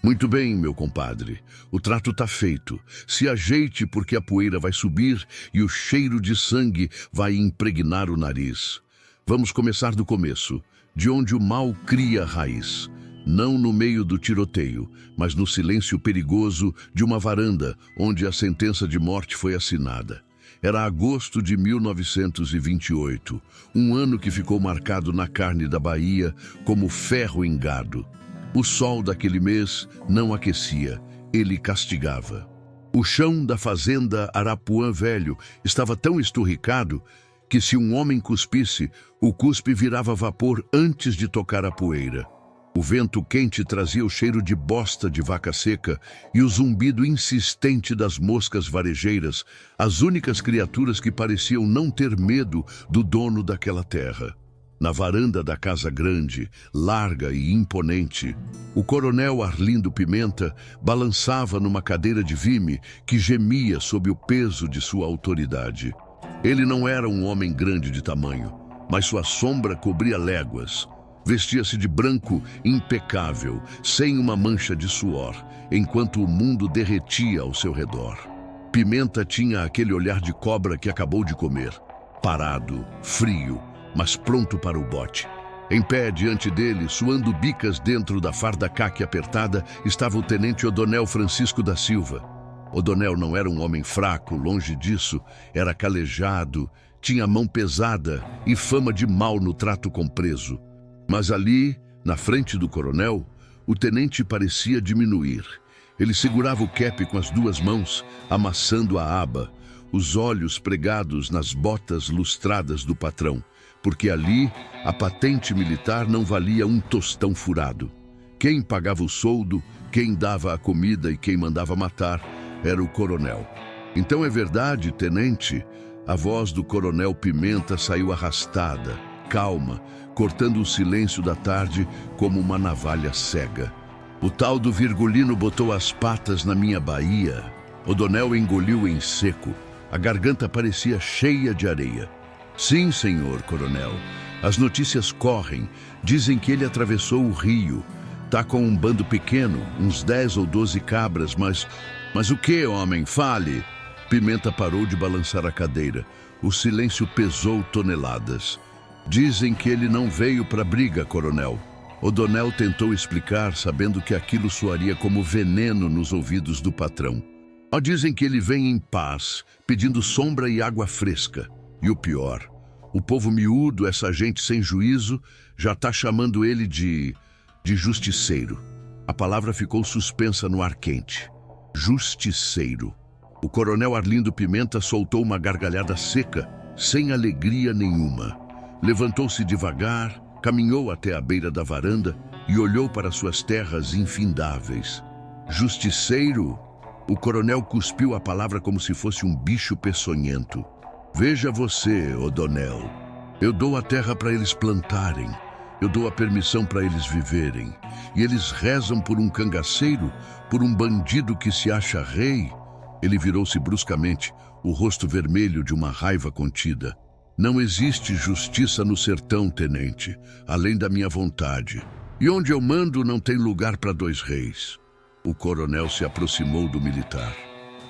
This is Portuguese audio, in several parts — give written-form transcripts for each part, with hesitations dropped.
Muito bem, meu compadre. O trato tá feito. Se ajeite porque a poeira vai subir e o cheiro de sangue vai impregnar o nariz. Vamos começar do começo, de onde o mal cria raiz. Não no meio do tiroteio, mas no silêncio perigoso de uma varanda onde a sentença de morte foi assinada. Era agosto de 1928, um ano que ficou marcado na carne da Bahia como ferro em gado. O sol daquele mês não aquecia, ele castigava. O chão da fazenda Arapuã Velho estava tão esturricado que se um homem cuspisse, o cuspe virava vapor antes de tocar a poeira. O vento quente trazia o cheiro de bosta de vaca seca e o zumbido insistente das moscas varejeiras, as únicas criaturas que pareciam não ter medo do dono daquela terra. Na varanda da casa grande, larga e imponente, o coronel Arlindo Pimenta balançava numa cadeira de vime que gemia sob o peso de sua autoridade. Ele não era um homem grande de tamanho, mas sua sombra cobria léguas. Vestia-se de branco impecável, sem uma mancha de suor, enquanto o mundo derretia ao seu redor. Pimenta tinha aquele olhar de cobra que acabou de comer, parado, frio, mas pronto para o bote. Em pé diante dele, suando bicas dentro da farda caque apertada, estava o tenente Odonel Francisco da Silva. Odonel não era um homem fraco, longe disso, era calejado, tinha mão pesada e fama de mal no trato com preso. Mas ali, na frente do coronel, o tenente parecia diminuir. Ele segurava o cap com as duas mãos, amassando a aba, os olhos pregados nas botas lustradas do patrão, porque ali a patente militar não valia um tostão furado. Quem pagava o soldo, quem dava a comida e quem mandava matar era o coronel. Então é verdade, tenente, a voz do coronel Pimenta saiu arrastada, calma, cortando o silêncio da tarde como uma navalha cega. O tal do Virgulino botou as patas na minha baía. Odonel engoliu em seco. A garganta parecia cheia de areia. Sim, senhor coronel. As notícias correm. Dizem que ele atravessou o rio. Tá com um bando pequeno, uns 10 ou 12 cabras, mas o que, homem? Fale! Pimenta parou de balançar a cadeira. O silêncio pesou toneladas. Dizem que ele não veio para briga, coronel. Odonel tentou explicar, sabendo que aquilo soaria como veneno nos ouvidos do patrão. Dizem que ele vem em paz, pedindo sombra e água fresca. E o pior, o povo miúdo, essa gente sem juízo, já está chamando ele de justiceiro. A palavra ficou suspensa no ar quente. Justiceiro. O coronel Arlindo Pimenta soltou uma gargalhada seca, sem alegria nenhuma. Levantou-se devagar, caminhou até a beira da varanda e olhou para suas terras infindáveis. Justiceiro? O coronel cuspiu a palavra como se fosse um bicho peçonhento. Veja você, Odonel. Eu dou a terra para eles plantarem. Eu dou a permissão para eles viverem. E eles rezam por um cangaceiro, por um bandido que se acha rei. Ele virou-se bruscamente, o rosto vermelho de uma raiva contida. Não existe justiça no sertão, tenente, além da minha vontade. E onde eu mando não tem lugar para 2 reis. O coronel se aproximou do militar.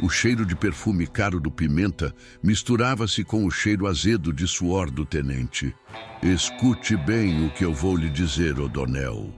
O cheiro de perfume caro do Pimenta misturava-se com o cheiro azedo de suor do tenente. Escute bem o que eu vou lhe dizer, Odonel.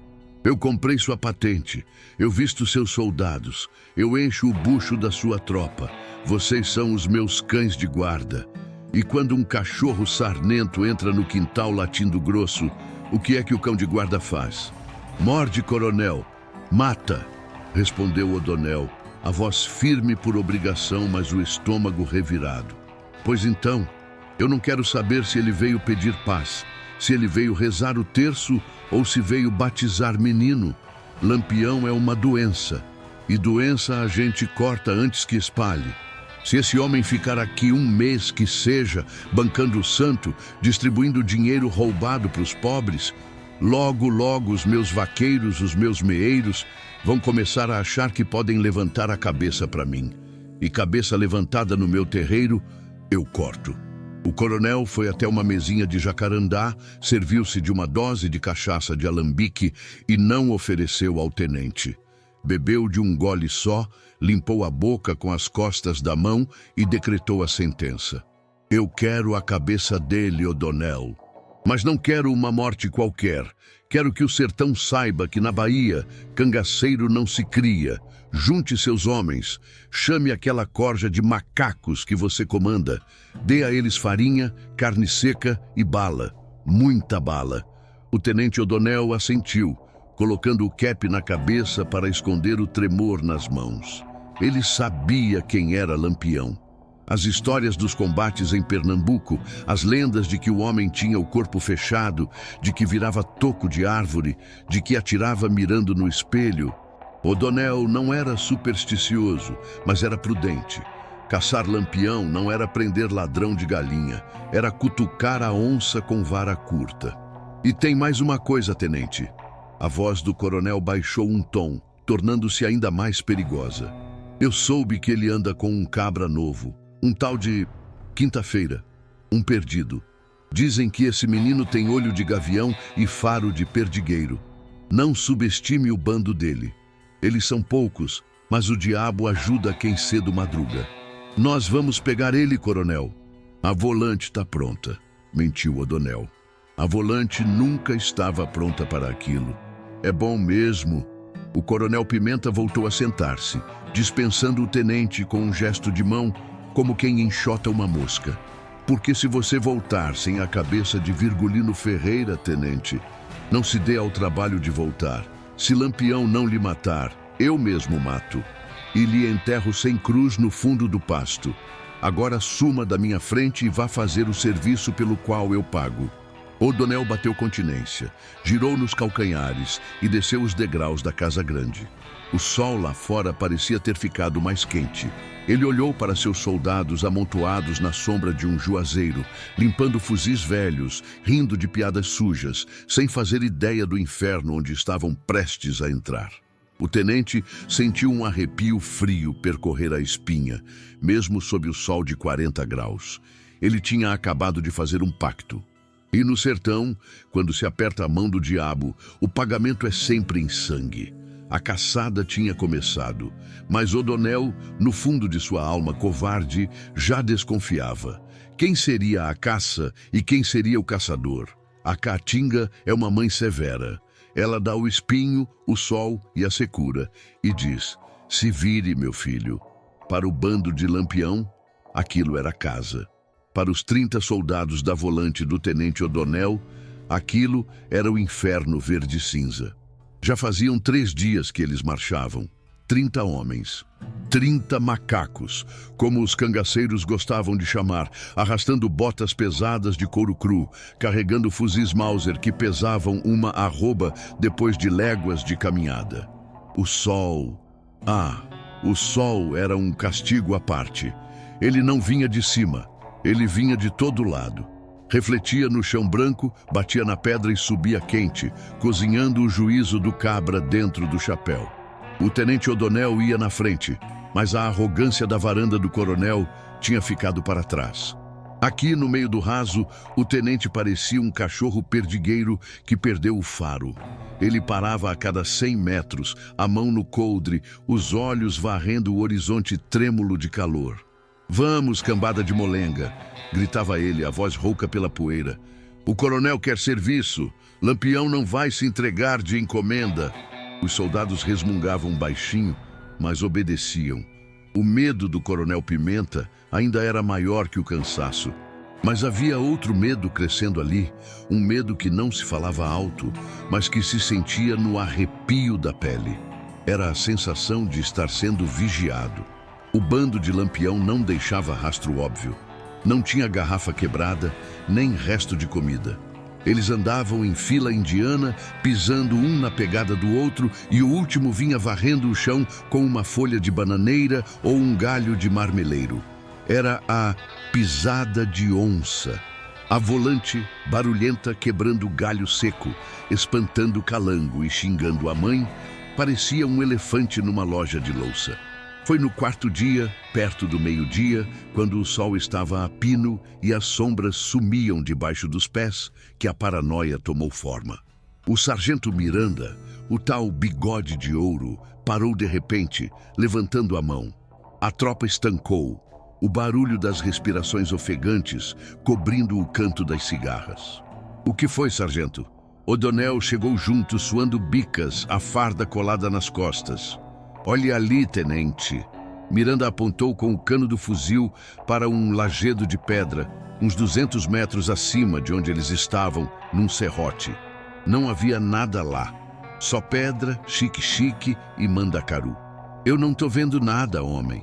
Eu comprei sua patente, eu visto seus soldados, eu encho o bucho da sua tropa. Vocês são os meus cães de guarda. E quando um cachorro sarnento entra no quintal latindo grosso, o que é que o cão de guarda faz? Morde, coronel. Mata, respondeu Odonel, a voz firme por obrigação, mas o estômago revirado. Pois então, eu não quero saber se ele veio pedir paz, se ele veio rezar o terço ou se veio batizar menino. Lampião é uma doença, e doença a gente corta antes que espalhe. Se esse homem ficar aqui um mês que seja, bancando o santo, distribuindo dinheiro roubado para os pobres, logo, logo os meus vaqueiros, os meus meeiros, vão começar a achar que podem levantar a cabeça para mim. E cabeça levantada no meu terreiro, eu corto. O coronel foi até uma mesinha de jacarandá, serviu-se de uma dose de cachaça de alambique e não ofereceu ao tenente. Bebeu de um gole só, limpou a boca com as costas da mão e decretou a sentença. Eu quero a cabeça dele, O'Donnell. Mas não quero uma morte qualquer. Quero que o sertão saiba que na Bahia, cangaceiro não se cria. Junte seus homens, chame aquela corja de macacos que você comanda. Dê a eles farinha, carne seca e bala. Muita bala. O tenente O'Donnell assentiu, colocando o cap na cabeça para esconder o tremor nas mãos. Ele sabia quem era Lampião. As histórias dos combates em Pernambuco, as lendas de que o homem tinha o corpo fechado, de que virava toco de árvore, de que atirava mirando no espelho. O'Donnell não era supersticioso, mas era prudente. Caçar Lampião não era prender ladrão de galinha, era cutucar a onça com vara curta. E tem mais uma coisa, tenente. A voz do coronel baixou um tom, tornando-se ainda mais perigosa. Eu soube que ele anda com um cabra novo, um tal de Quinta-feira, um perdido. Dizem que esse menino tem olho de gavião e faro de perdigueiro. Não subestime o bando dele. Eles são poucos, mas o diabo ajuda quem cedo madruga. Nós vamos pegar ele, coronel. A volante está pronta, mentiu O'Donnell. A volante nunca estava pronta para aquilo. É bom mesmo. O coronel Pimenta voltou a sentar-se, dispensando o tenente com um gesto de mão, como quem enxota uma mosca. Porque se você voltar sem a cabeça de Virgulino Ferreira, tenente, não se dê ao trabalho de voltar. Se Lampião não lhe matar, eu mesmo mato. E lhe enterro sem cruz no fundo do pasto. Agora suma da minha frente e vá fazer o serviço pelo qual eu pago. O'Donnell bateu continência, girou nos calcanhares e desceu os degraus da casa grande. O sol lá fora parecia ter ficado mais quente. Ele olhou para seus soldados amontoados na sombra de um juazeiro, limpando fuzis velhos, rindo de piadas sujas, sem fazer ideia do inferno onde estavam prestes a entrar. O tenente sentiu um arrepio frio percorrer a espinha, mesmo sob o sol de 40 graus. Ele tinha acabado de fazer um pacto. E no sertão, quando se aperta a mão do diabo, o pagamento é sempre em sangue. A caçada tinha começado, mas O'Donnell, no fundo de sua alma covarde, já desconfiava. Quem seria a caça e quem seria o caçador? A caatinga é uma mãe severa. Ela dá o espinho, o sol e a secura, e diz, se vire, meu filho. Para o bando de Lampião, aquilo era casa. Para os 30 soldados da volante do tenente O'Donnell, aquilo era o inferno verde-cinza. Já faziam 3 dias que eles marchavam. 30 homens, 30 macacos, como os cangaceiros gostavam de chamar, arrastando botas pesadas de couro cru, carregando fuzis Mauser que pesavam uma arroba depois de léguas de caminhada. O sol... o sol era um castigo à parte. Ele não vinha de cima. Ele vinha de todo lado. Refletia no chão branco, batia na pedra e subia quente, cozinhando o juízo do cabra dentro do chapéu. O tenente O'Donnell ia na frente, mas a arrogância da varanda do coronel tinha ficado para trás. Aqui, no meio do raso, o tenente parecia um cachorro perdigueiro que perdeu o faro. Ele parava a cada 100 metros, a mão no coldre, os olhos varrendo o horizonte trêmulo de calor. Vamos, cambada de molenga, gritava ele, a voz rouca pela poeira. O coronel quer serviço. Lampião não vai se entregar de encomenda. Os soldados resmungavam baixinho, mas obedeciam. O medo do coronel Pimenta ainda era maior que o cansaço. Mas havia outro medo crescendo ali, um medo que não se falava alto, mas que se sentia no arrepio da pele. Era a sensação de estar sendo vigiado. O bando de Lampião não deixava rastro óbvio. Não tinha garrafa quebrada, nem resto de comida. Eles andavam em fila indiana, pisando um na pegada do outro, e o último vinha varrendo o chão com uma folha de bananeira ou um galho de marmeleiro. Era a pisada de onça. A volante, barulhenta, quebrando galho seco, espantando calango e xingando a mãe, parecia um elefante numa loja de louça. Foi no 4º dia, perto do meio-dia, quando o sol estava a pino e as sombras sumiam debaixo dos pés, que a paranoia tomou forma. O sargento Miranda, o tal bigode de ouro, parou de repente, levantando a mão. A tropa estancou, o barulho das respirações ofegantes cobrindo o canto das cigarras. O que foi, sargento? O'Donnell chegou junto, suando bicas, a farda colada nas costas. Olhe ali, tenente. Miranda apontou com o cano do fuzil para um lajedo de pedra, uns 200 metros acima de onde eles estavam, num serrote. Não havia nada lá, só pedra, xique-xique e mandacaru. Eu não tô vendo nada, homem.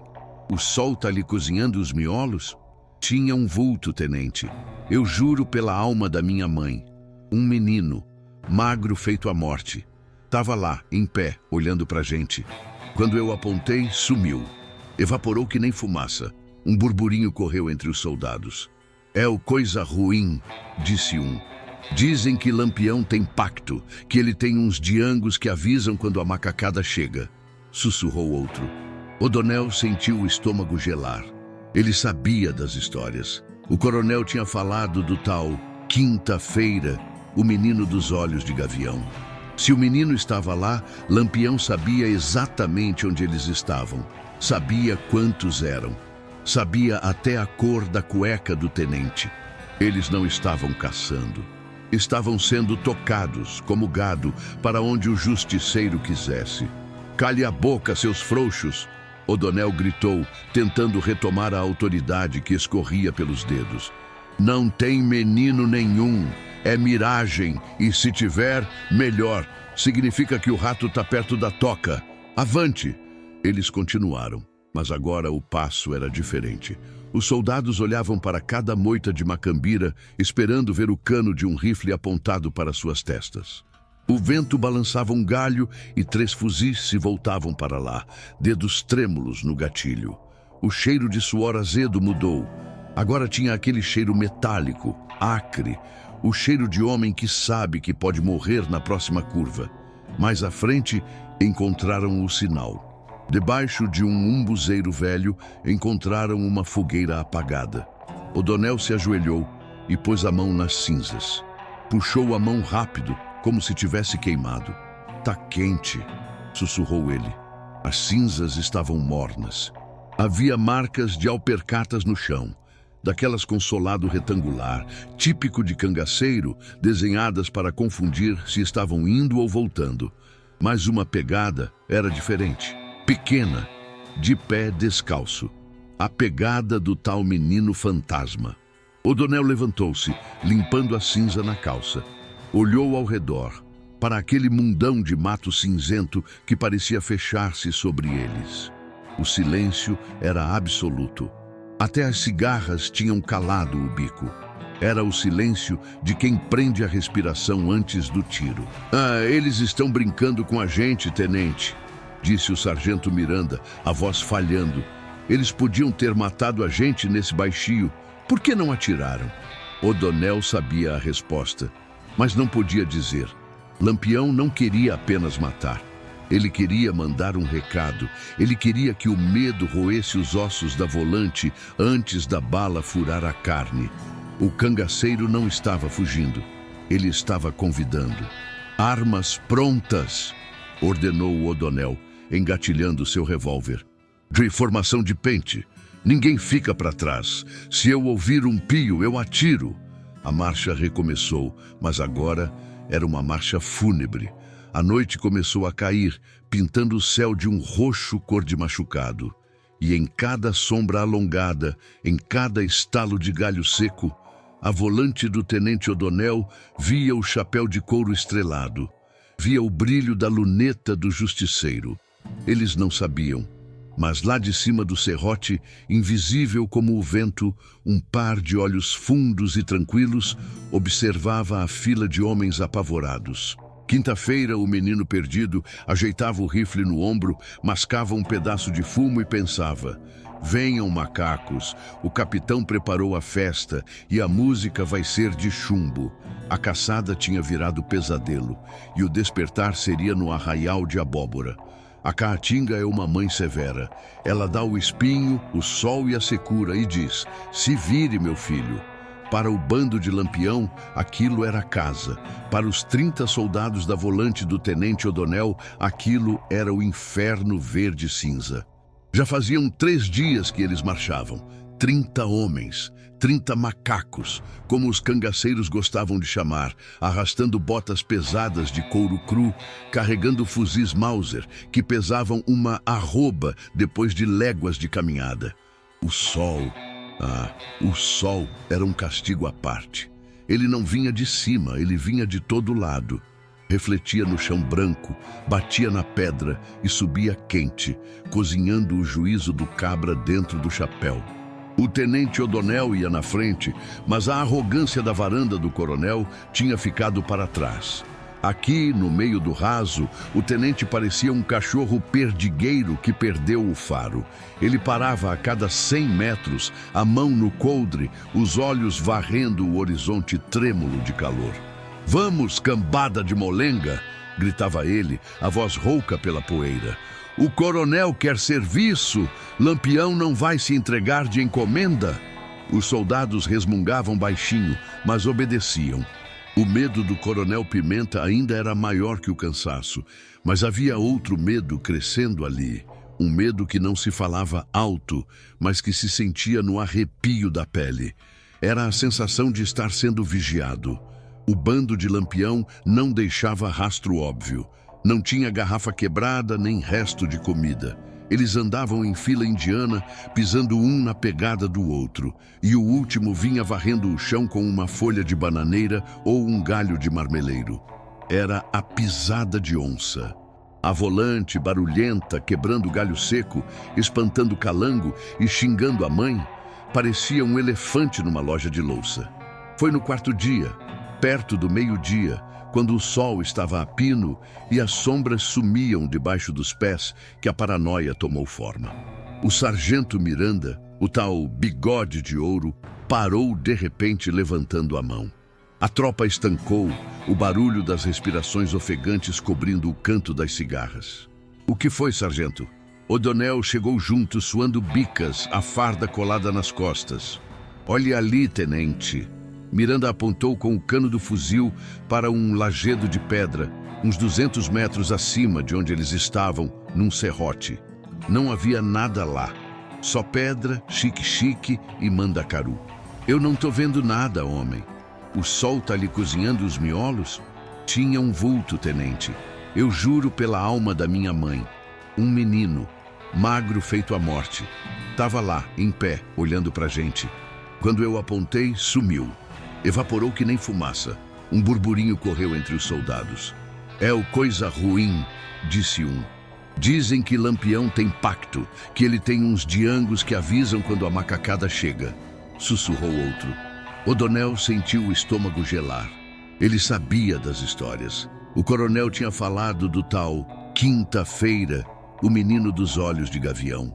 O sol tá lhe cozinhando os miolos? Tinha um vulto, tenente. Eu juro pela alma da minha mãe. Um menino, magro feito a morte. Tava lá, em pé, olhando pra gente. Quando eu apontei, sumiu. Evaporou que nem fumaça. Um burburinho correu entre os soldados. É o coisa ruim, disse um. Dizem que Lampião tem pacto, que ele tem uns diangos que avisam quando a macacada chega. Sussurrou outro. O'Donnell sentiu o estômago gelar. Ele sabia das histórias. O coronel tinha falado do tal Quinta-feira, o menino dos olhos de gavião. Se o menino estava lá, Lampião sabia exatamente onde eles estavam. Sabia quantos eram. Sabia até a cor da cueca do tenente. Eles não estavam caçando. Estavam sendo tocados, como gado, para onde o justiceiro quisesse. Cale a boca, seus frouxos! O'Donnell gritou, tentando retomar a autoridade que escorria pelos dedos. Não tem menino nenhum. É miragem, e se tiver, melhor. Significa que o rato está perto da toca. Avante! Eles continuaram, mas agora o passo era diferente. Os soldados olhavam para cada moita de macambira, esperando ver o cano de um rifle apontado para suas testas. O vento balançava um galho e 3 fuzis se voltavam para lá, dedos trêmulos no gatilho. O cheiro de suor azedo mudou. Agora tinha aquele cheiro metálico, acre, o cheiro de homem que sabe que pode morrer na próxima curva. Mais à frente, encontraram o sinal. Debaixo de um umbuzeiro velho, encontraram uma fogueira apagada. O'Donnell se ajoelhou e pôs a mão nas cinzas. Puxou a mão rápido, como se tivesse queimado. Tá quente, sussurrou ele. As cinzas estavam mornas. Havia marcas de alpercatas no chão, daquelas com solado retangular, típico de cangaceiro, desenhadas para confundir se estavam indo ou voltando. Mas uma pegada era diferente. Pequena, de pé descalço. A pegada do tal menino fantasma. O'Donnell levantou-se, limpando a cinza na calça. Olhou ao redor, para aquele mundão de mato cinzento que parecia fechar-se sobre eles. O silêncio era absoluto. Até as cigarras tinham calado o bico. Era o silêncio de quem prende a respiração antes do tiro. Eles estão brincando com a gente, tenente, disse o sargento Miranda, a voz falhando. Eles podiam ter matado a gente nesse baixio. Por que não atiraram? O'Donnell sabia a resposta, mas não podia dizer. Lampião não queria apenas matar. Ele queria mandar um recado. Ele queria que o medo roesse os ossos da volante antes da bala furar a carne. O cangaceiro não estava fugindo. Ele estava convidando. Armas prontas, ordenou O'Donnell, engatilhando seu revólver. De formação de pente. Ninguém fica para trás. Se eu ouvir um pio, eu atiro. A marcha recomeçou, mas agora era uma marcha fúnebre. A noite começou a cair, pintando o céu de um roxo cor de machucado. E em cada sombra alongada, em cada estalo de galho seco, a volante do tenente O'Donnell via o chapéu de couro estrelado. Via o brilho da luneta do justiceiro. Eles não sabiam, mas lá de cima do serrote, invisível como o vento, um par de olhos fundos e tranquilos observava a fila de homens apavorados. Quinta-feira, o menino perdido ajeitava o rifle no ombro, mascava um pedaço de fumo e pensava: venham macacos, o capitão preparou a festa e a música vai ser de chumbo. A caçada tinha virado pesadelo e o despertar seria no arraial de abóbora. A caatinga é uma mãe severa. Ela dá o espinho, o sol e a secura e diz: se vire, meu filho. Para o bando de Lampião, aquilo era casa. Para os 30 soldados da volante do tenente O'Donnell, aquilo era o inferno verde-cinza. Já faziam 3 dias que eles marchavam. 30 homens, 30 macacos, como os cangaceiros gostavam de chamar, arrastando botas pesadas de couro cru, carregando fuzis Mauser, que pesavam uma arroba depois de léguas de caminhada. O sol era um castigo à parte. Ele não vinha de cima, ele vinha de todo lado. Refletia no chão branco, batia na pedra e subia quente, cozinhando o juízo do cabra dentro do chapéu. O tenente O'Donnell ia na frente, mas a arrogância da varanda do coronel tinha ficado para trás. Aqui, no meio do raso, o tenente parecia um cachorro perdigueiro que perdeu o faro. Ele parava a cada 100 metros, a mão no coldre, os olhos varrendo o horizonte trêmulo de calor. "Vamos, cambada de molenga!" gritava ele, a voz rouca pela poeira. "O coronel quer serviço! Lampião não vai se entregar de encomenda!" Os soldados resmungavam baixinho, mas obedeciam. O medo do coronel Pimenta ainda era maior que o cansaço, mas havia outro medo crescendo ali. Um medo que não se falava alto, mas que se sentia no arrepio da pele. Era a sensação de estar sendo vigiado. O bando de Lampião não deixava rastro óbvio. Não tinha garrafa quebrada nem resto de comida. Eles andavam em fila indiana, pisando um na pegada do outro, e o último vinha varrendo o chão com uma folha de bananeira ou um galho de marmeleiro. Era a pisada de onça. A volante, barulhenta, quebrando galho seco, espantando calango e xingando a mãe, parecia um elefante numa loja de louça. Foi no 4º dia, perto do meio-dia, quando o sol estava a pino e as sombras sumiam debaixo dos pés, que a paranoia tomou forma. O sargento Miranda, o tal bigode de ouro, parou de repente levantando a mão. A tropa estancou, o barulho das respirações ofegantes cobrindo o canto das cigarras. "O que foi, sargento?" O'Donnell chegou junto, suando bicas, a farda colada nas costas. "Olhe ali, tenente." Miranda apontou com o cano do fuzil para um lajedo de pedra, uns 200 metros acima de onde eles estavam, num serrote. Não havia nada lá, só pedra, xique-xique e mandacaru. "Eu não tô vendo nada, homem. O sol tá ali cozinhando os miolos?" "Tinha um vulto, tenente. Eu juro pela alma da minha mãe. Um menino, magro feito a morte. Tava lá, em pé, olhando pra gente. Quando eu apontei, sumiu. Evaporou que nem fumaça. Um burburinho correu entre os soldados. "É o coisa ruim", disse um. "Dizem que Lampião tem pacto, que ele tem uns diangos que avisam quando a macacada chega", sussurrou outro. O'Donnell sentiu o estômago gelar. Ele sabia das histórias. O coronel tinha falado do tal Quinta-feira, o menino dos olhos de gavião.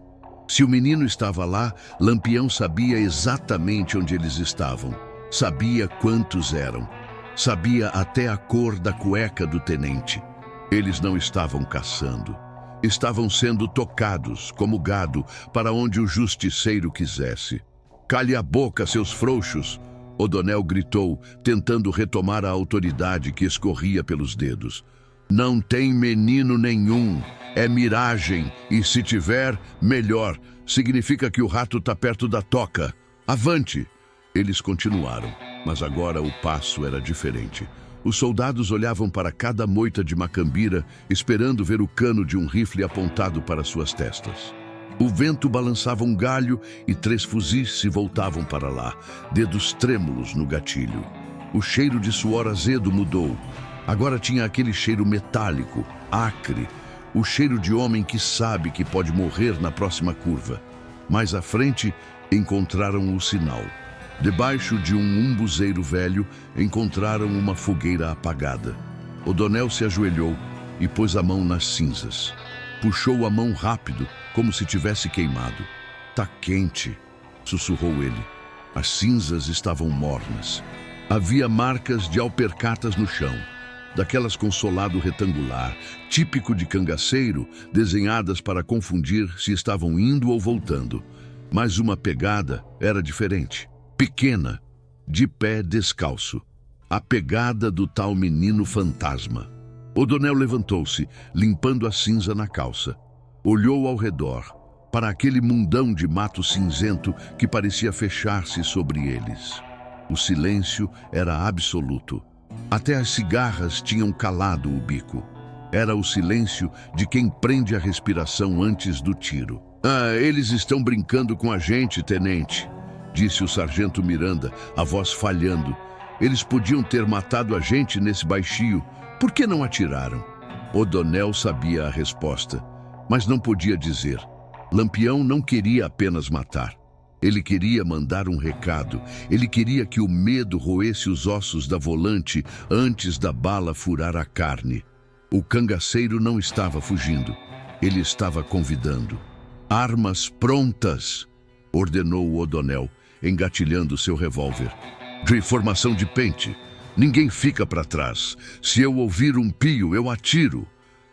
Se o menino estava lá, Lampião sabia exatamente onde eles estavam. Sabia quantos eram. Sabia até a cor da cueca do tenente. Eles não estavam caçando. Estavam sendo tocados, como gado, para onde o justiceiro quisesse. "Cale a boca, seus frouxos!" O'Donnell gritou, tentando retomar a autoridade que escorria pelos dedos. "Não tem menino nenhum. É miragem, e se tiver, melhor. Significa que o rato tá perto da toca. Avante!" Eles continuaram, mas agora o passo era diferente. Os soldados olhavam para cada moita de macambira, esperando ver o cano de um rifle apontado para suas testas. O vento balançava um galho e 3 fuzis se voltavam para lá, dedos trêmulos no gatilho. O cheiro de suor azedo mudou. Agora tinha aquele cheiro metálico, acre, o cheiro de homem que sabe que pode morrer na próxima curva. Mais à frente, encontraram o sinal. Debaixo de um umbuzeiro velho, encontraram uma fogueira apagada. O'Donnell se ajoelhou e pôs a mão nas cinzas. Puxou a mão rápido, como se tivesse queimado. "Tá quente", sussurrou ele. As cinzas estavam mornas. Havia marcas de alpercatas no chão, daquelas com solado retangular, típico de cangaceiro, desenhadas para confundir se estavam indo ou voltando. Mas uma pegada era diferente. Pequena, de pé descalço. A pegada do tal menino fantasma. O'Donnell levantou-se, limpando a cinza na calça. Olhou ao redor, para aquele mundão de mato cinzento que parecia fechar-se sobre eles. O silêncio era absoluto. Até as cigarras tinham calado o bico. Era o silêncio de quem prende a respiração antes do tiro. Eles estão brincando com a gente, tenente, disse o sargento Miranda, a voz falhando. Eles podiam ter matado a gente nesse baixio. Por que não atiraram? O'Donnell sabia a resposta, mas não podia dizer. Lampião não queria apenas matar. Ele queria mandar um recado. Ele queria que o medo roesse os ossos da volante antes da bala furar a carne. O cangaceiro não estava fugindo. Ele estava convidando. Armas prontas, ordenou O'Donnell, engatilhando seu revólver. De formação de pente. Ninguém fica para trás. Se eu ouvir um pio, eu atiro.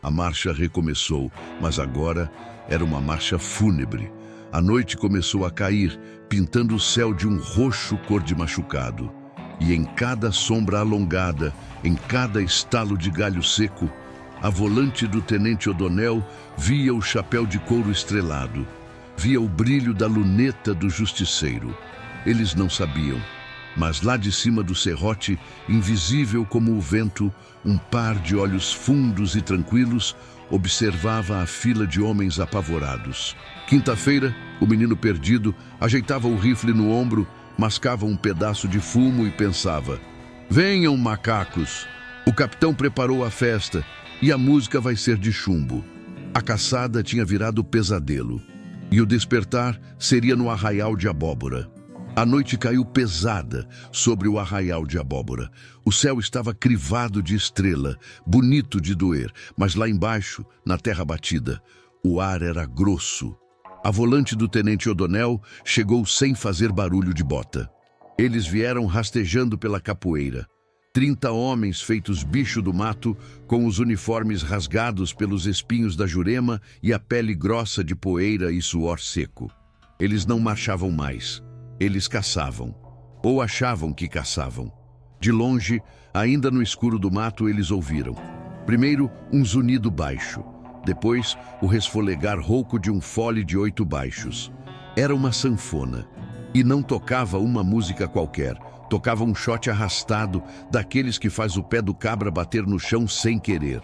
A marcha recomeçou, mas agora era uma marcha fúnebre. A noite começou a cair, pintando o céu de um roxo cor de machucado. E em cada sombra alongada, em cada estalo de galho seco, a volante do tenente O'Donnell via o chapéu de couro estrelado. Via o brilho da luneta do justiceiro. Eles não sabiam, mas lá de cima do serrote, invisível como o vento, um par de olhos fundos e tranquilos observava a fila de homens apavorados. Quinta-feira, o menino perdido ajeitava o rifle no ombro, mascava um pedaço de fumo e pensava: venham, macacos! O capitão preparou a festa e a música vai ser de chumbo. A caçada tinha virado pesadelo e o despertar seria no arraial de abóbora. A noite caiu pesada sobre o arraial de abóbora. O céu estava crivado de estrela, bonito de doer, mas lá embaixo, na terra batida, o ar era grosso. A volante do tenente O'Donnell chegou sem fazer barulho de bota. Eles vieram rastejando pela capoeira. 30 homens feitos bicho do mato, com os uniformes rasgados pelos espinhos da jurema e a pele grossa de poeira e suor seco. Eles não marchavam mais. Eles caçavam, ou achavam que caçavam. De longe, ainda no escuro do mato, eles ouviram. Primeiro, um zunido baixo. Depois, o resfolegar rouco de um fole de 8 baixos. Era uma sanfona. E não tocava uma música qualquer. Tocava um shot arrastado, daqueles que faz o pé do cabra bater no chão sem querer.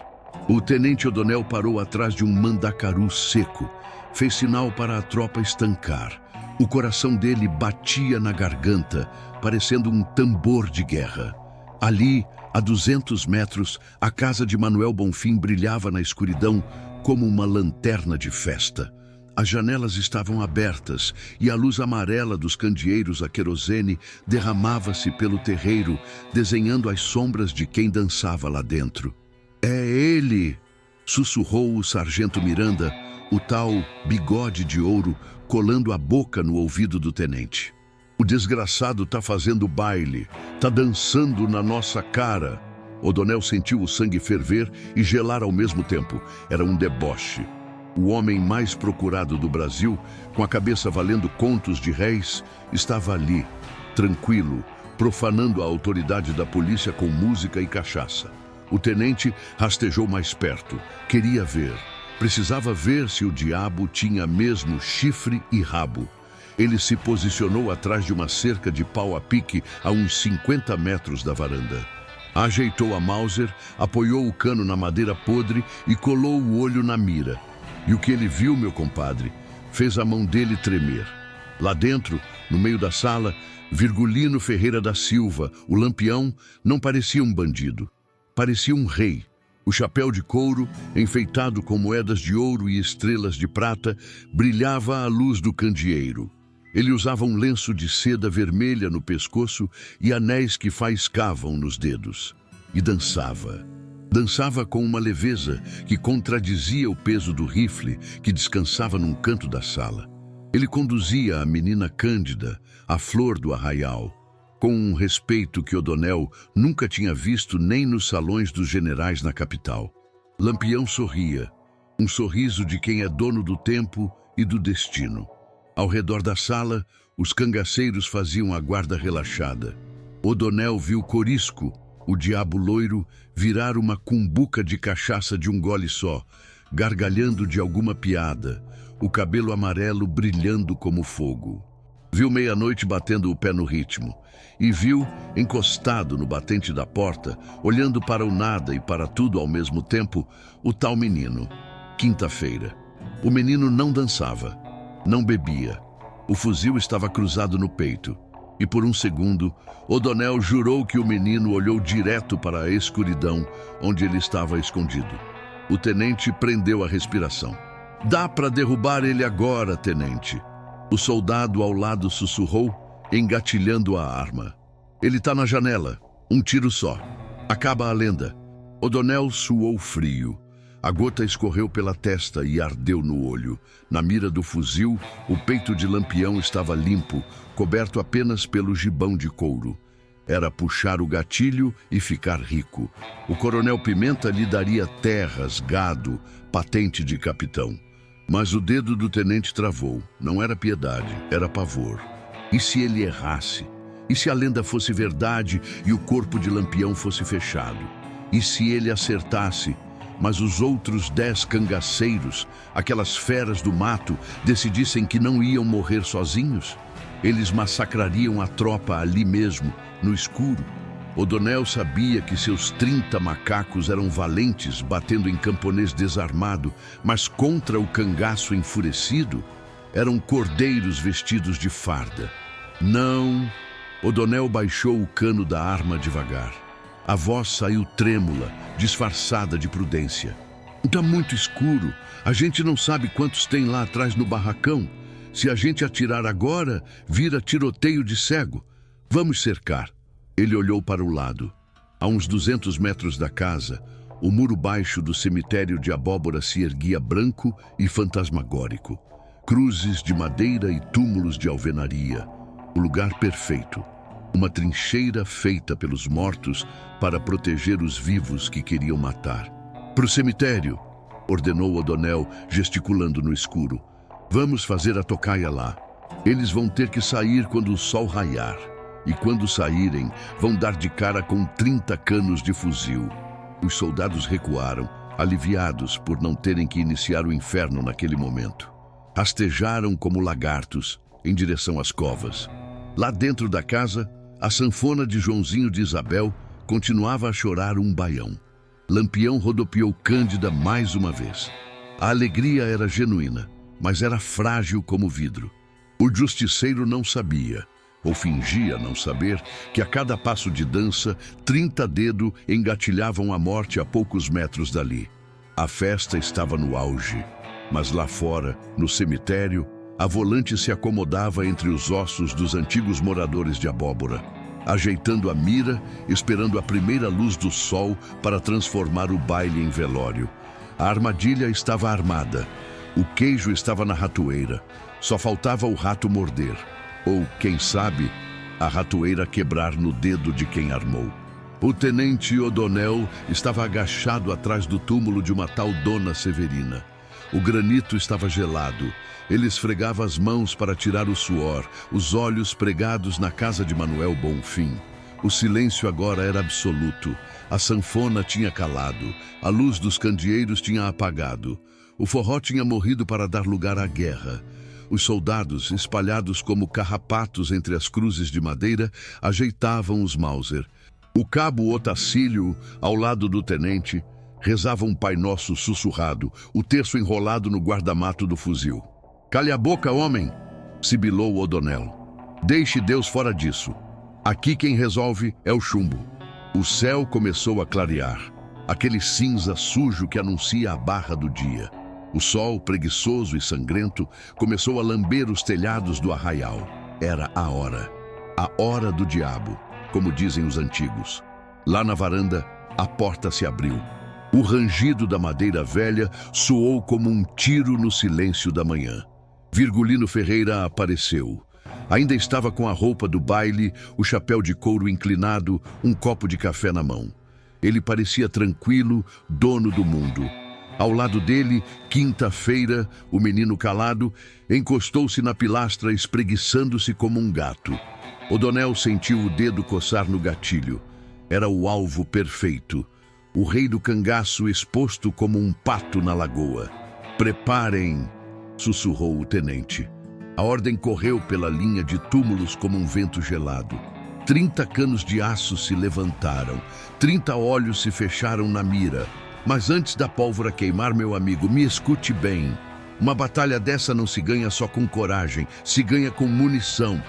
O tenente O'Donnell parou atrás de um mandacaru seco. Fez sinal para a tropa estancar. O coração dele batia na garganta, parecendo um tambor de guerra. Ali, a 200 metros, a casa de Manuel Bonfim brilhava na escuridão como uma lanterna de festa. As janelas estavam abertas e a luz amarela dos candeeiros a querosene derramava-se pelo terreiro, desenhando as sombras de quem dançava lá dentro. É ele! Sussurrou o sargento Miranda, o tal bigode de ouro, colando a boca no ouvido do tenente. O desgraçado tá fazendo baile, tá dançando na nossa cara. O'Donnell sentiu o sangue ferver e gelar ao mesmo tempo. Era um deboche. O homem mais procurado do Brasil, com a cabeça valendo contos de réis, estava ali, tranquilo, profanando a autoridade da polícia com música e cachaça. O tenente rastejou mais perto. Queria ver. Precisava ver se o diabo tinha mesmo chifre e rabo. Ele se posicionou atrás de uma cerca de pau a pique a uns 50 metros da varanda. Ajeitou a Mauser, apoiou o cano na madeira podre e colou o olho na mira. E o que ele viu, meu compadre, fez a mão dele tremer. Lá dentro, no meio da sala, Virgulino Ferreira da Silva, o Lampião, não parecia um bandido. Parecia um rei. O chapéu de couro, enfeitado com moedas de ouro e estrelas de prata, brilhava à luz do candeeiro. Ele usava um lenço de seda vermelha no pescoço e anéis que faiscavam nos dedos. E dançava. Dançava com uma leveza que contradizia o peso do rifle que descansava num canto da sala. Ele conduzia a menina Cândida, a flor do arraial, com um respeito que O'Donnell nunca tinha visto nem nos salões dos generais na capital. Lampião sorria, um sorriso de quem é dono do tempo e do destino. Ao redor da sala, os cangaceiros faziam a guarda relaxada. O'Donnell viu Corisco, o diabo loiro, virar uma cumbuca de cachaça de um gole só, gargalhando de alguma piada, o cabelo amarelo brilhando como fogo. Viu meia-noite batendo o pé no ritmo e viu, encostado no batente da porta, olhando para o nada e para tudo ao mesmo tempo, o tal menino. Quinta-feira. O menino não dançava, não bebia. O fuzil estava cruzado no peito. E por um segundo, O'Donnell jurou que o menino olhou direto para a escuridão onde ele estava escondido. O tenente prendeu a respiração. "Dá para derrubar ele agora, tenente." O soldado ao lado sussurrou, engatilhando a arma. "Ele está na janela. Um tiro só. Acaba a lenda." O'Donnell suou frio. A gota escorreu pela testa e ardeu no olho. Na mira do fuzil, o peito de Lampião estava limpo, coberto apenas pelo gibão de couro. Era puxar o gatilho e ficar rico. O coronel Pimenta lhe daria terras, gado, patente de capitão. Mas o dedo do tenente travou. Não era piedade, era pavor. E se ele errasse? E se a lenda fosse verdade e o corpo de Lampião fosse fechado? E se ele acertasse? Mas os outros 10 cangaceiros, aquelas feras do mato, decidissem que não iam morrer sozinhos? Eles massacrariam a tropa ali mesmo, no escuro. O'Donnell sabia que seus 30 macacos eram valentes, batendo em camponês desarmado, mas contra o cangaço enfurecido, eram cordeiros vestidos de farda. Não! O'Donnell baixou o cano da arma devagar. A voz saiu trêmula, disfarçada de prudência. "Está muito escuro. A gente não sabe quantos tem lá atrás no barracão. Se a gente atirar agora, vira tiroteio de cego. Vamos cercar." Ele olhou para o lado. A uns 200 metros da casa, o muro baixo do cemitério de abóbora se erguia branco e fantasmagórico. Cruzes de madeira e túmulos de alvenaria. O lugar perfeito. Uma trincheira feita pelos mortos para proteger os vivos que queriam matar. "Pro cemitério", ordenou O'Donnell, gesticulando no escuro. "Vamos fazer a tocaia lá. Eles vão ter que sair quando o sol raiar. E quando saírem, vão dar de cara com 30 canos de fuzil." Os soldados recuaram, aliviados por não terem que iniciar o inferno naquele momento. Rastejaram como lagartos em direção às covas. Lá dentro da casa, a sanfona de Joãozinho de Isabel continuava a chorar um baião. Lampião rodopiou Cândida mais uma vez. A alegria era genuína, mas era frágil como vidro. O justiceiro não sabia, ou fingia não saber, que a cada passo de dança, 30 dedos engatilhavam a morte a poucos metros dali. A festa estava no auge, mas lá fora, no cemitério, a volante se acomodava entre os ossos dos antigos moradores de abóbora, ajeitando a mira, esperando a primeira luz do sol para transformar o baile em velório. A armadilha estava armada. O queijo estava na ratoeira. Só faltava o rato morder. Ou, quem sabe, a ratoeira quebrar no dedo de quem armou. O tenente O'Donnell estava agachado atrás do túmulo de uma tal Dona Severina. O granito estava gelado. Ele esfregava as mãos para tirar o suor, os olhos pregados na casa de Manuel Bonfim. O silêncio agora era absoluto. A sanfona tinha calado. A luz dos candeeiros tinha apagado. O forró tinha morrido para dar lugar à guerra. Os soldados, espalhados como carrapatos entre as cruzes de madeira, ajeitavam os Mauser. O cabo Otacílio, ao lado do tenente, rezava um Pai Nosso sussurrado, o terço enrolado no guardamato do fuzil. "Cale a boca, homem!" sibilou O'Donnell. "Deixe Deus fora disso. Aqui quem resolve é o chumbo." O céu começou a clarear, aquele cinza sujo que anuncia a barra do dia. O sol, preguiçoso e sangrento, começou a lamber os telhados do arraial. Era a hora do diabo, como dizem os antigos. Lá na varanda, a porta se abriu. O rangido da madeira velha soou como um tiro no silêncio da manhã. Virgulino Ferreira apareceu. Ainda estava com a roupa do baile, o chapéu de couro inclinado, um copo de café na mão. Ele parecia tranquilo, dono do mundo. Ao lado dele, quinta-feira, o menino calado encostou-se na pilastra, espreguiçando-se como um gato. O'Donnell sentiu o dedo coçar no gatilho. Era o alvo perfeito. O rei do cangaço exposto como um pato na lagoa. "Preparem", sussurrou o tenente. A ordem correu pela linha de túmulos como um vento gelado. 30 canos de aço se levantaram. 30 olhos se fecharam na mira. Mas antes da pólvora queimar, meu amigo, me escute bem. Uma batalha dessa não se ganha só com coragem, se ganha com munição.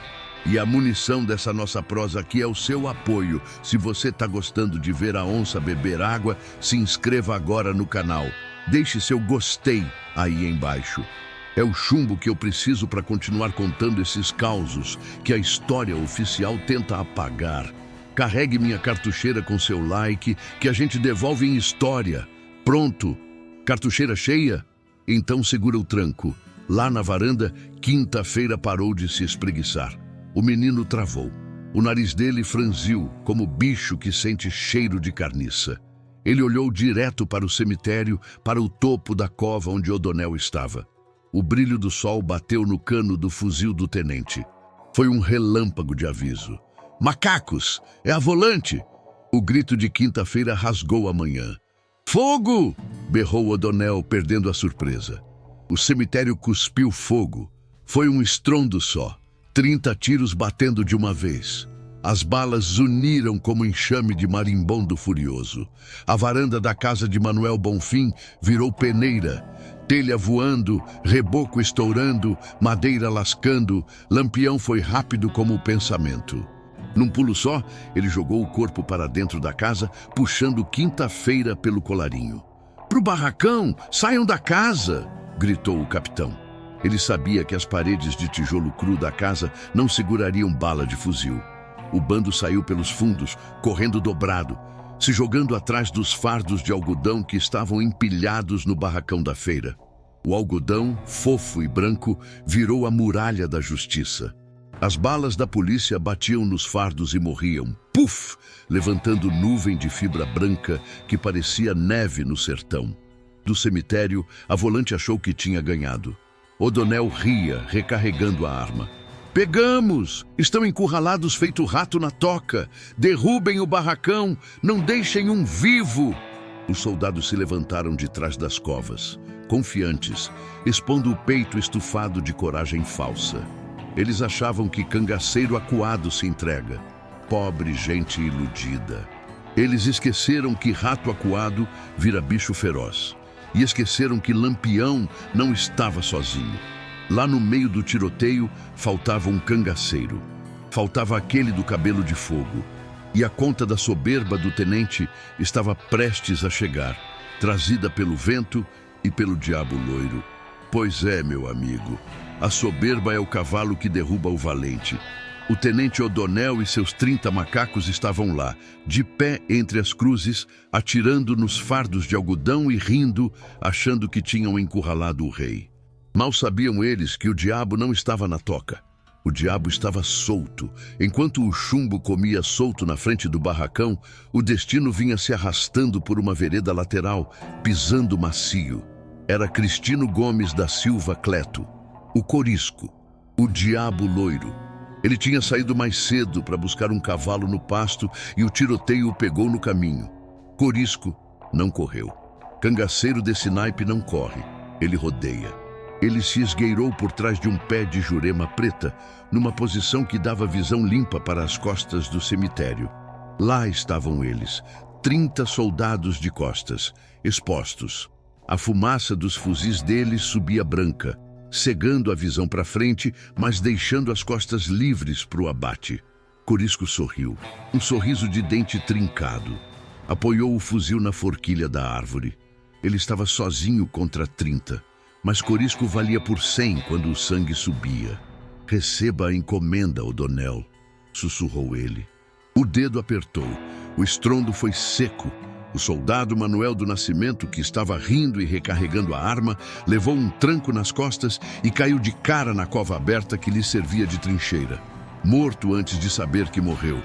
E a munição dessa nossa prosa aqui é o seu apoio. Se você está gostando de ver a onça beber água, se inscreva agora no canal. Deixe seu gostei aí embaixo. É o chumbo que eu preciso para continuar contando esses causos que a história oficial tenta apagar. Carregue minha cartucheira com seu like, que a gente devolve em história. Pronto? Cartucheira cheia? Então segura o tranco. Lá na varanda, Quinta-feira parou de se espreguiçar. O menino travou. O nariz dele franziu, como bicho que sente cheiro de carniça. Ele olhou direto para o cemitério, para o topo da cova onde O'Donnell estava. O brilho do sol bateu no cano do fuzil do tenente. Foi um relâmpago de aviso. "Macacos! É a volante!" O grito de Quinta-feira rasgou a manhã. "Fogo!" berrou O'Donnell, perdendo a surpresa. O cemitério cuspiu fogo. Foi um estrondo só. 30 tiros batendo de uma vez. As balas zuniram como enxame de marimbondo furioso. A varanda da casa de Manuel Bonfim virou peneira. Telha voando, reboco estourando, madeira lascando, Lampião foi rápido como o pensamento. Num pulo só, ele jogou o corpo para dentro da casa, puxando Quinta-feira pelo colarinho. "Pro barracão! Saiam da casa!" gritou o capitão. Ele sabia que as paredes de tijolo cru da casa não segurariam bala de fuzil. O bando saiu pelos fundos, correndo dobrado, se jogando atrás dos fardos de algodão que estavam empilhados no barracão da feira. O algodão, fofo e branco, virou a muralha da justiça. As balas da polícia batiam nos fardos e morriam, puf, levantando nuvem de fibra branca que parecia neve no sertão. Do cemitério, a volante achou que tinha ganhado. O'Donnell ria, recarregando a arma. "Pegamos! Estão encurralados feito rato na toca! Derrubem o barracão! Não deixem um vivo!" Os soldados se levantaram de trás das covas, confiantes, expondo o peito estufado de coragem falsa. Eles achavam que cangaceiro acuado se entrega. Pobre gente iludida. Eles esqueceram que rato acuado vira bicho feroz. E esqueceram que Lampião não estava sozinho. Lá no meio do tiroteio, faltava um cangaceiro. Faltava aquele do cabelo de fogo. E a conta da soberba do tenente estava prestes a chegar, trazida pelo vento e pelo diabo loiro. Pois é, meu amigo, a soberba é o cavalo que derruba o valente. O tenente O'Donnell e seus 30 macacos estavam lá, de pé entre as cruzes, atirando nos fardos de algodão e rindo, achando que tinham encurralado o rei. Mal sabiam eles que o diabo não estava na toca. O diabo estava solto. Enquanto o chumbo comia solto na frente do barracão, o destino vinha se arrastando por uma vereda lateral, pisando macio. Era Cristino Gomes da Silva Cleto, o corisco, o diabo loiro. Ele tinha saído mais cedo para buscar um cavalo no pasto e o tiroteio o pegou no caminho. Corisco não correu. Cangaceiro desse naipe não corre, ele rodeia. Ele se esgueirou por trás de um pé de jurema preta, numa posição que dava visão limpa para as costas do cemitério. Lá estavam eles, 30 soldados de costas, expostos. A fumaça dos fuzis deles subia branca, cegando a visão para frente, mas deixando as costas livres para o abate. Corisco sorriu, um sorriso de dente trincado. Apoiou o fuzil na forquilha da árvore. Ele estava sozinho contra 30, mas Corisco valia por 100 quando o sangue subia. "Receba a encomenda, O'Donnell", sussurrou ele. O dedo apertou, o estrondo foi seco. O soldado Manuel do Nascimento, que estava rindo e recarregando a arma, levou um tranco nas costas e caiu de cara na cova aberta que lhe servia de trincheira, morto antes de saber que morreu.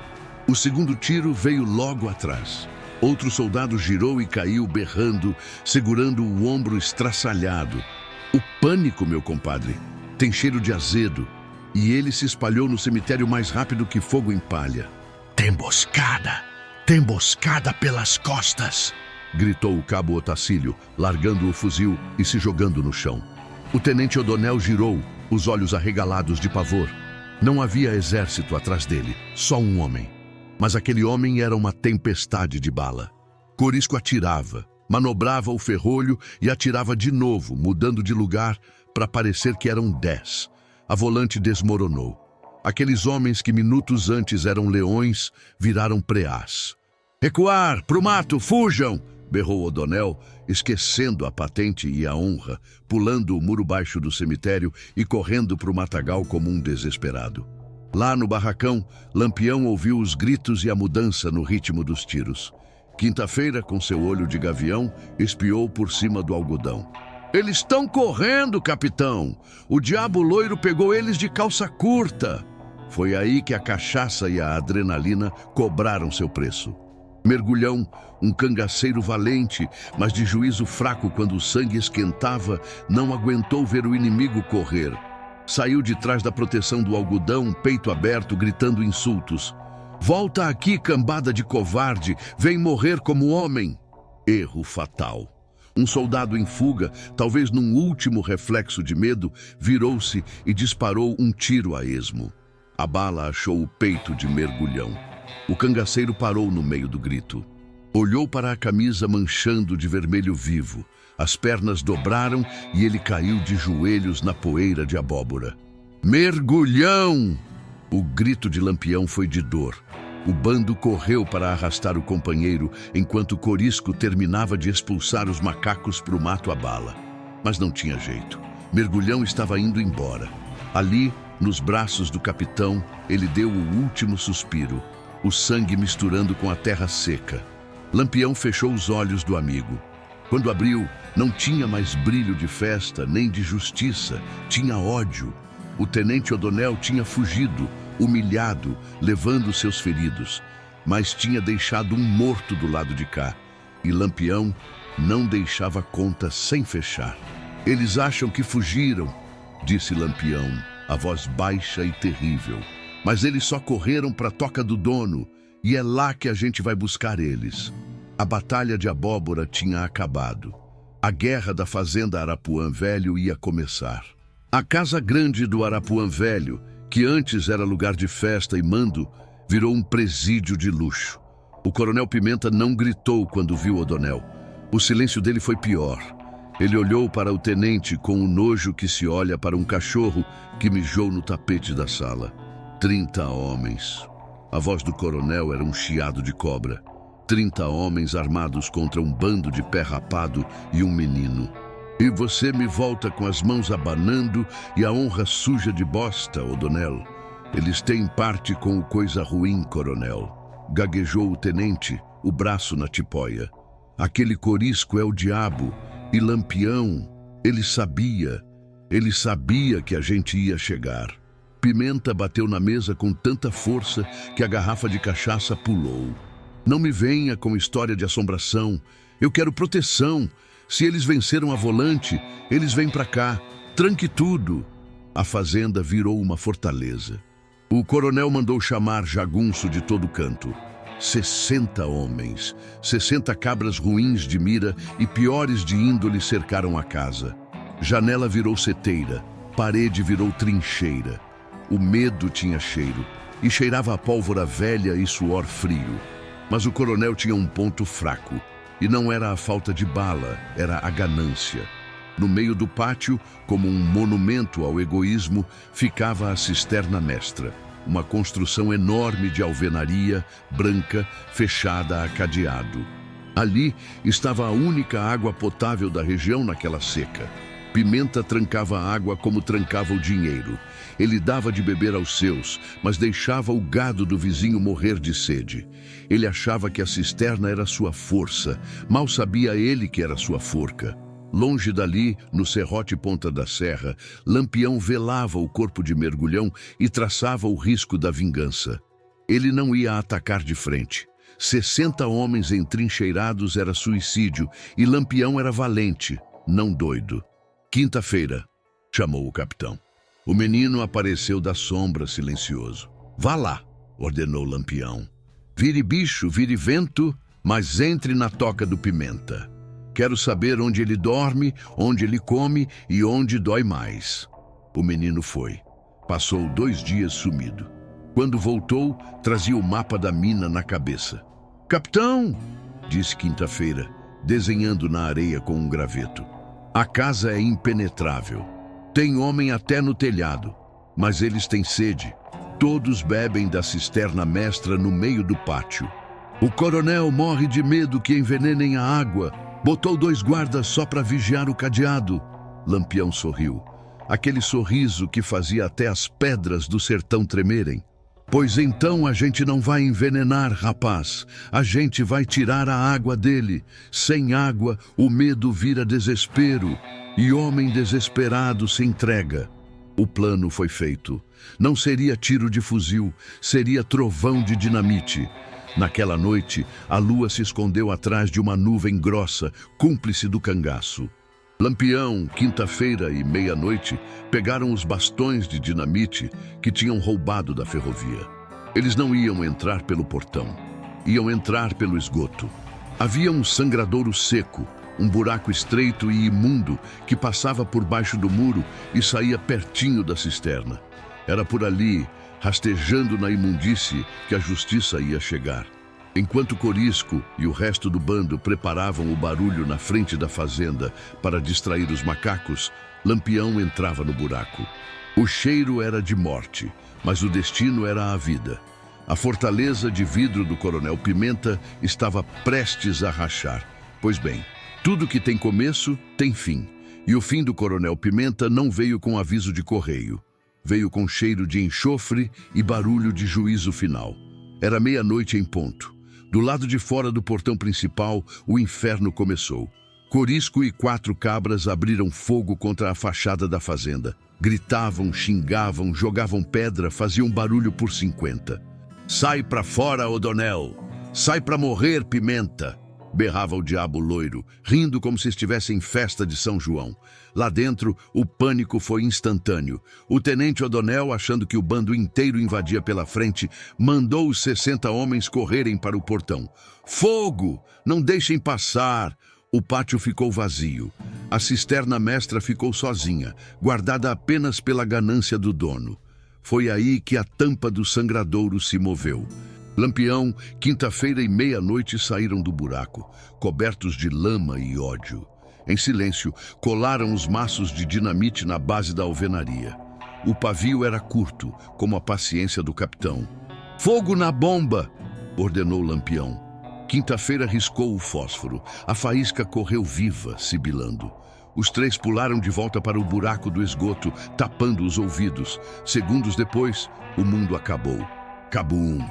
O segundo tiro veio logo atrás. Outro soldado girou e caiu berrando, segurando o ombro estraçalhado. O pânico, meu compadre, tem cheiro de azedo. e ele se espalhou no cemitério mais rápido que fogo em palha. Tem emboscada pelas costas! Gritou o cabo Otacílio, largando o fuzil e se jogando no chão. O tenente O'Donnell girou, os olhos arregalados de pavor. Não havia exército atrás dele, só um homem. Mas aquele homem era uma tempestade de bala. Corisco atirava, manobrava o ferrolho e atirava de novo, mudando de lugar para parecer que eram 10. A volante desmoronou. Aqueles homens que minutos antes eram leões viraram preás. Recuar, pro mato, fujam! Berrou O'Donnell, esquecendo a patente e a honra, pulando o muro baixo do cemitério e correndo pro matagal como um desesperado. Lá no barracão, Lampião ouviu os gritos e a mudança no ritmo dos tiros. Quinta-feira, com seu olho de gavião, espiou por cima do algodão. Eles estão correndo, capitão! O diabo loiro pegou eles de calça curta! Foi aí que a cachaça e a adrenalina cobraram seu preço. Mergulhão, um cangaceiro valente, mas de juízo fraco quando o sangue esquentava, não aguentou ver o inimigo correr. Saiu de trás da proteção do algodão, peito aberto, gritando insultos. Volta aqui, cambada de covarde, vem morrer como homem. Erro fatal. Um soldado em fuga, talvez num último reflexo de medo, virou-se e disparou um tiro a esmo. A bala achou o peito de Mergulhão. O cangaceiro parou no meio do grito. Olhou para a camisa manchando de vermelho vivo. As pernas dobraram e ele caiu de joelhos na poeira de abóbora. Mergulhão! O grito de Lampião foi de dor. O bando correu para arrastar o companheiro, enquanto Corisco terminava de expulsar os macacos para o mato a bala. Mas não tinha jeito. Mergulhão estava indo embora. Ali, nos braços do capitão, ele deu o último suspiro, o sangue misturando com a terra seca. Lampião fechou os olhos do amigo. Quando abriu, não tinha mais brilho de festa nem de justiça, tinha ódio. O tenente O'Donnell tinha fugido, humilhado, levando seus feridos, mas tinha deixado um morto do lado de cá. E Lampião não deixava a conta sem fechar. Eles acham que fugiram, disse Lampião, a voz baixa e terrível. Mas eles só correram para a toca do dono, e é lá que a gente vai buscar eles. A batalha de abóbora tinha acabado. A guerra da fazenda Arapuã Velho ia começar. A casa grande do Arapuã Velho, que antes era lugar de festa e mando, virou um presídio de luxo. O coronel Pimenta não gritou quando viu O'Donnell. O silêncio dele foi pior. Ele olhou para o tenente com o nojo que se olha para um cachorro que mijou no tapete da sala. 30 homens. A voz do coronel era um chiado de cobra. 30 homens armados contra um bando de pé rapado e um menino. E você me volta com as mãos abanando e a honra suja de bosta, O'Donnell. Eles têm parte com o coisa ruim, coronel. Gaguejou o tenente, o braço na tipóia. Aquele Corisco é o diabo. E Lampião, ele sabia que a gente ia chegar. Pimenta bateu na mesa com tanta força que a garrafa de cachaça pulou. Não me venha com história de assombração. Eu quero proteção. Se eles venceram a volante, eles vêm pra cá. Tranque tudo. A fazenda virou uma fortaleza. O coronel mandou chamar jagunço de todo canto. 60 homens, 60 cabras ruins de mira e piores de índole cercaram a casa. Janela virou seteira, parede virou trincheira. O medo tinha cheiro, e cheirava a pólvora velha e suor frio. Mas o coronel tinha um ponto fraco, e não era a falta de bala, era a ganância. No meio do pátio, como um monumento ao egoísmo, ficava a cisterna mestra. Uma construção enorme de alvenaria, branca, fechada a cadeado. Ali estava a única água potável da região naquela seca. Pimenta trancava a água como trancava o dinheiro. Ele dava de beber aos seus, mas deixava o gado do vizinho morrer de sede. Ele achava que a cisterna era sua força, mal sabia ele que era sua forca. Longe dali, no serrote Ponta da Serra, Lampião velava o corpo de Mergulhão e traçava o risco da vingança. Ele não ia atacar de frente. 60 homens entrincheirados era suicídio e Lampião era valente, não doido. Quinta-feira, chamou o capitão. O menino apareceu da sombra silencioso. Vá lá, ordenou Lampião. Vire bicho, vire vento, mas entre na toca do Pimenta. Quero saber onde ele dorme, onde ele come e onde dói mais. O menino foi. Passou 2 dias sumido. Quando voltou, trazia o mapa da mina na cabeça. Capitão, disse quinta-feira, desenhando na areia com um graveto. A casa é impenetrável. Tem homem até no telhado, mas eles têm sede. Todos bebem da cisterna mestra no meio do pátio. O coronel morre de medo que envenenem a água. Botou 2 guardas só para vigiar o cadeado. Lampião sorriu. Aquele sorriso que fazia até as pedras do sertão tremerem. Pois então a gente não vai envenenar, rapaz. A gente vai tirar a água dele. Sem água, o medo vira desespero. E homem desesperado se entrega. O plano foi feito. Não seria tiro de fuzil, seria trovão de dinamite. Naquela noite, a lua se escondeu atrás de uma nuvem grossa, cúmplice do cangaço. Lampião, quinta-feira e meia-noite, pegaram os bastões de dinamite que tinham roubado da ferrovia. Eles não iam entrar pelo portão, iam entrar pelo esgoto. Havia um sangradouro seco, um buraco estreito e imundo que passava por baixo do muro e saía pertinho da cisterna. Era por ali, rastejando na imundície, que a justiça ia chegar. Enquanto Corisco e o resto do bando preparavam o barulho na frente da fazenda para distrair os macacos, Lampião entrava no buraco. O cheiro era de morte, mas o destino era a vida. A fortaleza de vidro do Coronel Pimenta estava prestes a rachar. Pois bem, tudo que tem começo tem fim. E o fim do Coronel Pimenta não veio com aviso de correio. Veio com cheiro de enxofre e barulho de juízo final. Era meia-noite em ponto. Do lado de fora do portão principal, o inferno começou. Corisco e 4 cabras abriram fogo contra a fachada da fazenda. Gritavam, xingavam, jogavam pedra, faziam barulho por 50. Sai pra fora, O'Donnell! Sai pra morrer, Pimenta! Berrava o diabo loiro, rindo como se estivesse em festa de São João. Lá dentro, o pânico foi instantâneo. O tenente O'Donnell, achando que o bando inteiro invadia pela frente, mandou os 60 homens correrem para o portão. Fogo! Não deixem passar! O pátio ficou vazio. A cisterna mestra ficou sozinha, guardada apenas pela ganância do dono. Foi aí que a tampa do sangradouro se moveu. Lampião, quinta-feira e meia-noite saíram do buraco, cobertos de lama e ódio. Em silêncio, colaram os maços de dinamite na base da alvenaria. O pavio era curto, como a paciência do capitão. Fogo na bomba! Ordenou Lampião. Quinta-feira riscou o fósforo. A faísca correu viva, sibilando. Os 3 pularam de volta para o buraco do esgoto, tapando os ouvidos. Segundos depois, o mundo acabou. Cabum!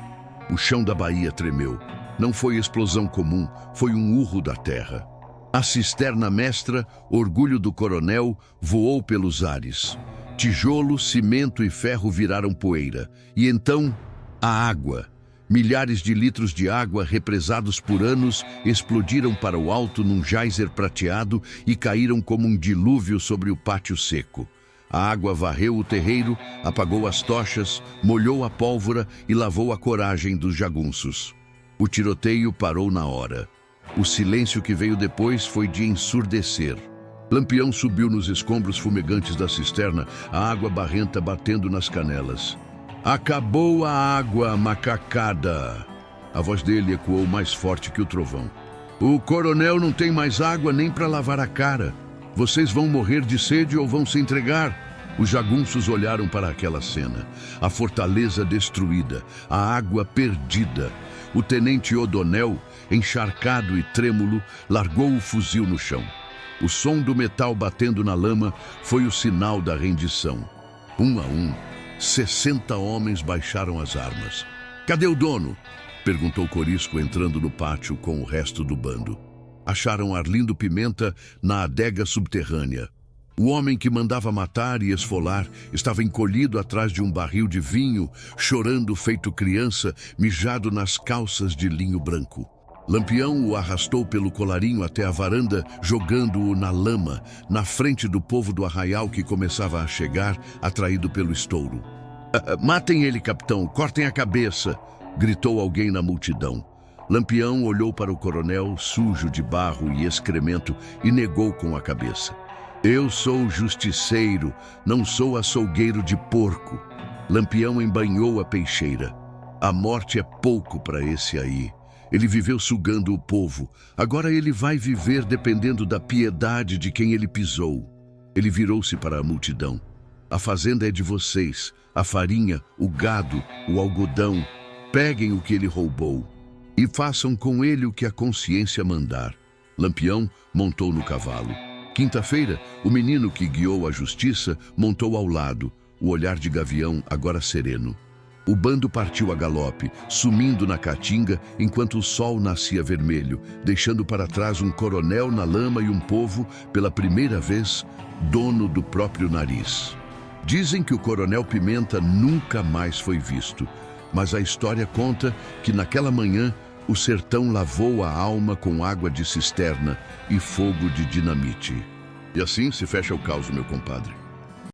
O chão da Bahia tremeu. Não foi explosão comum, foi um urro da terra. A cisterna mestra, orgulho do coronel, voou pelos ares. Tijolo, cimento e ferro viraram poeira. E então, a água. Milhares de litros de água, represados por anos, explodiram para o alto num geyser prateado e caíram como um dilúvio sobre o pátio seco. A água varreu o terreiro, apagou as tochas, molhou a pólvora e lavou a coragem dos jagunços. O tiroteio parou na hora. O silêncio que veio depois foi de ensurdecer. Lampião subiu nos escombros fumegantes da cisterna, a água barrenta batendo nas canelas. Acabou a água, macacada! A voz dele ecoou mais forte que o trovão. O coronel não tem mais água nem para lavar a cara. Vocês vão morrer de sede ou vão se entregar? Os jagunços olharam para aquela cena. A fortaleza destruída, a água perdida. O tenente O'Donnell, encharcado e trêmulo, largou o fuzil no chão. O som do metal batendo na lama foi o sinal da rendição. Um a um, 60 homens baixaram as armas. Cadê o dono? Perguntou Corisco entrando no pátio com o resto do bando. Acharam Arlindo Pimenta na adega subterrânea. O homem que mandava matar e esfolar estava encolhido atrás de um barril de vinho, chorando feito criança, mijado nas calças de linho branco. Lampião o arrastou pelo colarinho até a varanda, jogando-o na lama, na frente do povo do arraial que começava a chegar, atraído pelo estouro. Matem ele, capitão, cortem a cabeça!" gritou alguém na multidão. Lampião olhou para o coronel, sujo de barro e excremento, e negou com a cabeça. "Eu sou justiceiro, não sou açougueiro de porco." Lampião embanhou a peixeira. "A morte é pouco para esse aí. Ele viveu sugando o povo. Agora ele vai viver dependendo da piedade de quem ele pisou." Ele virou-se para a multidão. "A fazenda é de vocês. A farinha, o gado, o algodão. Peguem o que ele roubou e façam com ele o que a consciência mandar." Lampião montou no cavalo. Quinta-feira, o menino que guiou a justiça montou ao lado, o olhar de gavião agora sereno. O bando partiu a galope, sumindo na caatinga enquanto o sol nascia vermelho, deixando para trás um coronel na lama e um povo, pela primeira vez, dono do próprio nariz. Dizem que o coronel Pimenta nunca mais foi visto, mas a história conta que naquela manhã o sertão lavou a alma com água de cisterna e fogo de dinamite. E assim se fecha o caos, meu compadre.